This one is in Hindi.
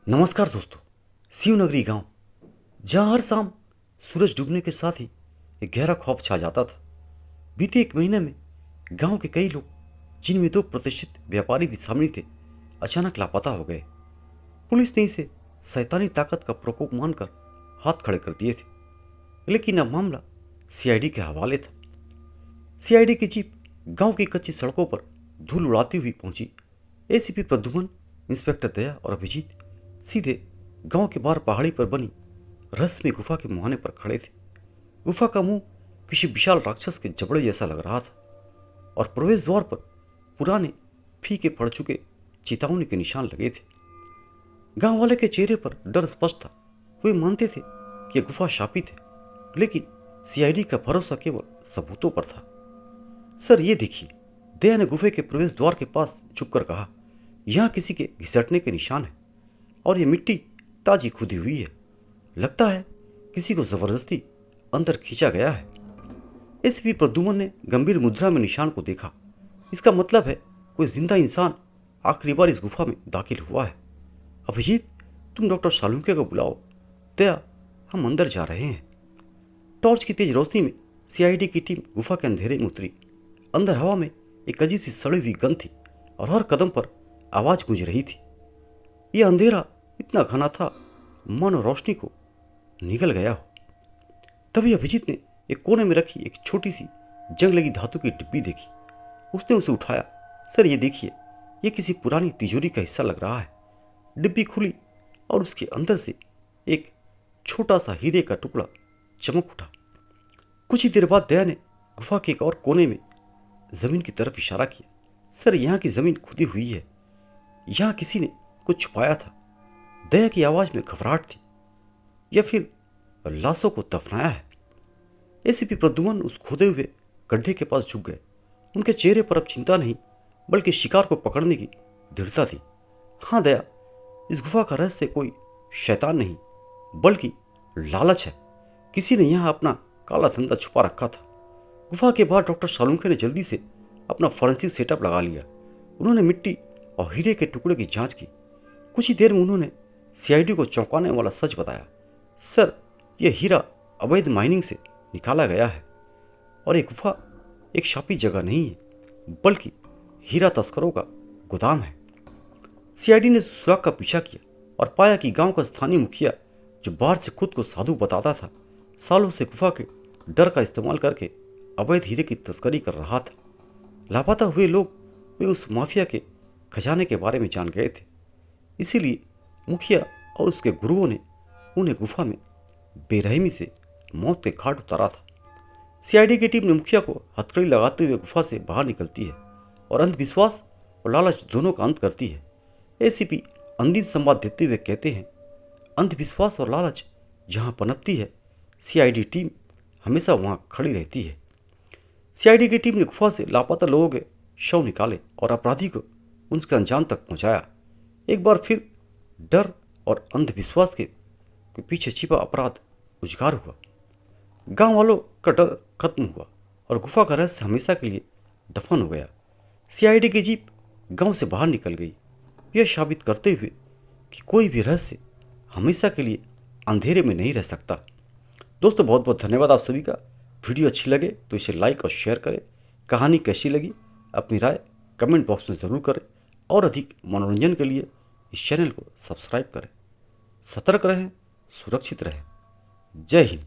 नमस्कार दोस्तों। शिवनगरी गांव, जहां हर शाम सूरज डूबने के साथ ही एक गहरा खौफ छा जाता था। बीते एक महीने में गांव के कई लोग, जिनमें 2 प्रतिष्ठित व्यापारी भी शामिल थे, अचानक लापता हो गए। पुलिस ने इसे शैतानी ताकत का प्रकोप मानकर हाथ खड़े कर दिए थे, लेकिन अब मामला सीआईडी के हवाले था। सीआईडी की जीप गांव की कच्ची सड़कों पर धूल उड़ाती हुई पहुंची। एसीपी प्रद्युमन, इंस्पेक्टर दया और अभिजीत सीधे गांव के बाहर पहाड़ी पर बनी रहस्यमय गुफा के मुहाने पर खड़े थे। गुफा का मुंह किसी विशाल राक्षस के जबड़े जैसा लग रहा था और प्रवेश द्वार पर पुराने फीके पड़ चुके चेतावनी के निशान लगे थे। गांव वाले के चेहरे पर डर स्पष्ट था। वे मानते थे कि यह गुफा शापित है, लेकिन सीआईडी का भरोसा केवल सबूतों पर था। सर, ये देखिए, दया ने गुफे के प्रवेश द्वार के पास झुककर कहा। यहाँ किसी के घिसटने के निशान है और ये मिट्टी ताजी खुदी हुई है। लगता है किसी को जबरदस्ती अंदर खींचा गया है। एसपी प्रद्युमन ने गंभीर मुद्रा में निशान को देखा। इसका मतलब है कोई जिंदा इंसान आखिरी बार इस गुफा में दाखिल हुआ है। अभिजीत, तुम डॉक्टर सालुंके को बुलाओ। दया, हम अंदर जा रहे हैं। टॉर्च की तेज रोशनी में सीआईडी की टीम गुफा के अंधेरे में उतरी। अंदर हवा में एक अजीब सी सड़ी हुई गंध थी और हर कदम पर आवाज गूंज रही थी। यह अंधेरा इतना घना था, मानो रोशनी को निगल गया हो। तभी अभिजीत ने एक कोने में रखी एक छोटी सी जंग लगी धातु की डिब्बी देखी। उसने उसे उठाया। सर, ये देखिए, ये किसी पुरानी तिजोरी का हिस्सा लग रहा है। डिब्बी खुली और उसके अंदर से एक छोटा सा हीरे का टुकड़ा चमक उठा। कुछ ही देर बाद दया ने गुफा के एक और कोने में जमीन की तरफ इशारा किया। सर, यहाँ की जमीन खुदी हुई है। यहाँ किसी ने कुछ छुपाया था। दया की आवाज में घबराहट थी। या फिर लाशों को दफनाया है। एसीपी प्रद्युमन उस खोदे हुए गड्ढे के पास झुक गए। उनके चेहरे पर अब चिंता नहीं, बल्कि शिकार को पकड़ने की दृढ़ता थी। हाँ दया, इस गुफा का रहस्य कोई शैतान नहीं, बल्कि लालच है। किसी ने यहाँ अपना काला धंधा छुपा रखा था। गुफा के बाहर डॉक्टर सालुंखे ने जल्दी से अपना फॉरेंसिक सेटअप लगा लिया। उन्होंने मिट्टी और हीरे के टुकड़े की जांच की। कुछ ही देर में उन्होंने सीआईडी को चौंकाने वाला सच बताया। सर, यह हीरा अवैध माइनिंग से निकाला गया है और यह गुफा एक शापित जगह नहीं है, बल्कि हीरा तस्करों का गोदाम है। सीआईडी ने सुराग का पीछा किया और पाया कि गांव का स्थानीय मुखिया, जो बाहर से खुद को साधु बताता था, सालों से गुफा के डर का इस्तेमाल करके अवैध हीरे की तस्करी कर रहा था। लापता हुए लोग वे उस माफिया के खजाने के बारे में जान गए थे। इसीलिए मुखिया और उसके गुरुओं ने उन्हें गुफा में बेरहमी से मौत के घाट उतारा था। सीआईडी की टीम ने मुखिया को हथकड़ी लगाते हुए गुफा से बाहर निकलती है और अंधविश्वास और लालच दोनों का अंत करती है। एसीपी अंतिम संवाद देते हुए कहते हैं, अंधविश्वास और लालच जहां पनपती है, सीआईडी टीम हमेशा वहां खड़ी रहती है। सीआईडी की टीम ने गुफा से लापता लोगों के शव निकाले और अपराधी को उनके अंजाम तक पहुंचाया। एक बार फिर डर और अंधविश्वास के पीछे छिपा अपराध उजागर हुआ। गांव वालों का डर खत्म हुआ और गुफा का रहस्य हमेशा के लिए दफन हो गया। सीआईडी की जीप गांव से बाहर निकल गई, यह साबित करते हुए कि कोई भी रहस्य हमेशा के लिए अंधेरे में नहीं रह सकता। दोस्तों, बहुत बहुत धन्यवाद आप सभी का। वीडियो अच्छी लगे तो इसे लाइक और शेयर करें। कहानी कैसी लगी अपनी राय कमेंट बॉक्स में ज़रूर करें और अधिक मनोरंजन के लिए इस चैनल को सब्सक्राइब करें। सतर्क रहें, सुरक्षित रहें। जय हिंद।